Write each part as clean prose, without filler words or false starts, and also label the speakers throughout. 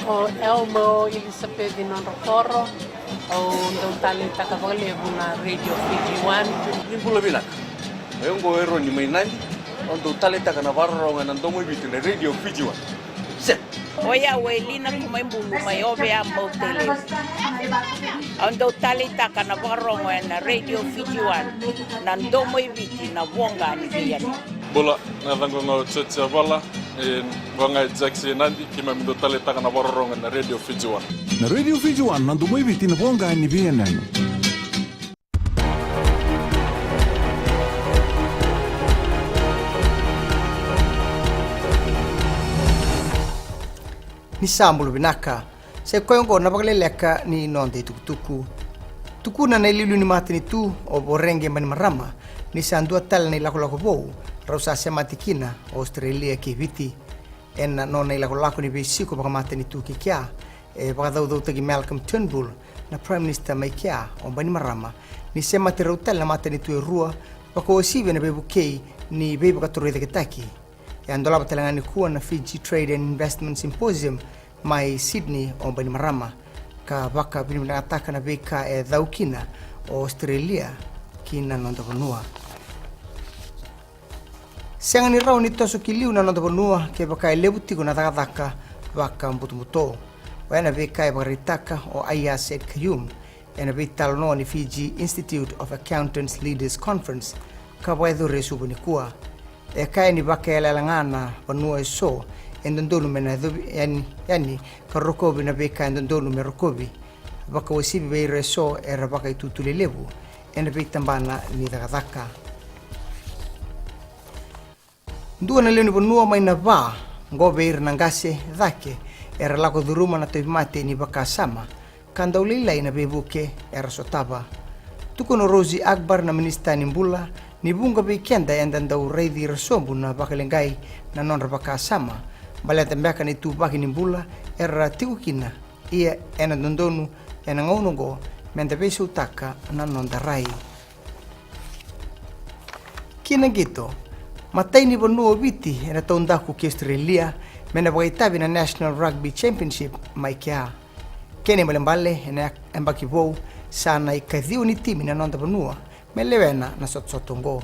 Speaker 1: O Elmo Elizabeth Nonroforo o ndong talenta kavalevu na Radio Fiji One.
Speaker 2: Nimbula bilak. Ayongo ero ni mainandi. Ondo talenta kana varro ngana ndomo bitu na Radio Fiji One. Set.
Speaker 3: Oya welina kumaimbulu mayobe ambotele. Ondo talenta kana varro ngana Radio Fiji One. Na ndomo bitu na wonga ni biyani.
Speaker 4: Bola na dangonga tsetse bala. Wanga Jackson nandi kima mindo talenta kana varro ngana Radio Fiji One.
Speaker 5: Na Radio Fiji One na ndomo bitu na wonga ni biyani.
Speaker 6: Ni sambulu binaka se koyongo na bagaleleka ni nonde tukutuku tukuna na ililu ni matini tu o borenge mani marama ni sandua tal ni lako bou rausa se matikina Australia ke viti en no na lako ni besiko baka matini tu ke kya e baka dau tagi Malcolm Turnbull na Prime Minister mai kya o bani marama ni se matero tal na matini tu rua baka osive na bebu kei ni bebu ka torre de ketaki yang dola batalangani kuwa na Fiji Trade and Investment Symposium mai Sydney o bani marama ka baka bini ataka na beka e daukina o Australia kina nonda bonua sangani rau ni toso kiliu na nonda bonua ke baka e lebuti kuna taka baka mbuto wana beka e baritaka o Aya Said Kayum ena bital no ni Fiji Institute of Accountants Leaders Conference ka waedo resubu ni kuwa e kai ni bakela langana panua so endondolu mena yani karokobi na beka endondolu merokobi baka wasibi be reso era baka itutule lebu ena bitambana ni dagaka ndua na leni panua mai na ba ngobe ir nangase dake era lako duruma na toimate ni baka sama kanda ulila ina bebuke era sotaba tukono Rosie Akbar na minista nimbula ni bunga bekenda endanda ureidi resombu na bakalengai na nonra baka sama baleta mbaka ni tu baki nimbula era tikukina ia ena dondonu ena ngaunogo menda besu utaka na nonda rai kina gitu matai ni bonu biti ena tondaku ki Australia mena baitabi na National Rugby Championship mai kia kene malembale ena embaki bo sana ikadhiu ni timi na nonda bonua melewena na sotsotongo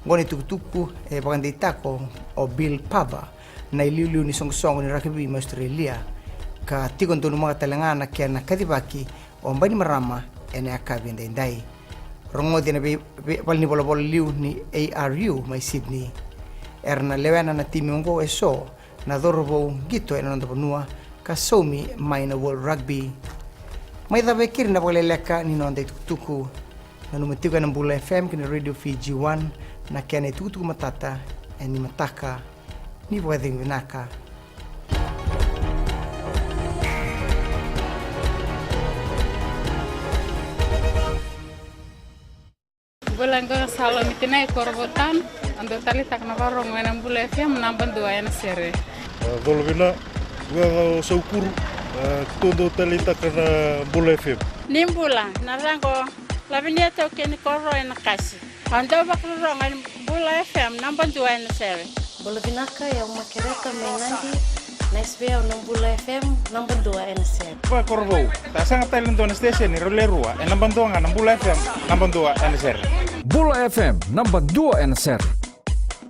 Speaker 6: ngoni tukutuku e bagandi tako o Bill Pava na iliulu ni songsong ni rugby Australia ka tigon tonu mga talangana kaya na kadibaki o mbani marama ene akabinde indai rongo dina bal ni bolobol liu ni ARU mai Sydney erna lewena na timi ngo eso na dorobo gito ena ndo bonua ka somi mai na World Rugby mai da bekir na boleleka ni nonde tukutuku na numetiga ng Bula FM kina Radio Fiji One na kaya tutu matata ni mataka ni pwedeng vinaka.
Speaker 7: Bulan ko salo mitinay korbotan ando talita na varong ng Bula FM namban dua yan sere.
Speaker 8: Dolvina wa saukuru todo talita kana Bula FM.
Speaker 7: Nimbula narango labinia to ken korro en kasi. Ando bakro ngan Bula FM namban dua yan sere.
Speaker 9: Bula binaka ya makereka mainandi na SBA ng Bula FM namban dua yan sere.
Speaker 10: Ba korbo ta sanga talento na station ni rolerua en namban dua ngan Bula FM namban dua yan sere.
Speaker 11: Bula FM namban dua yan sere.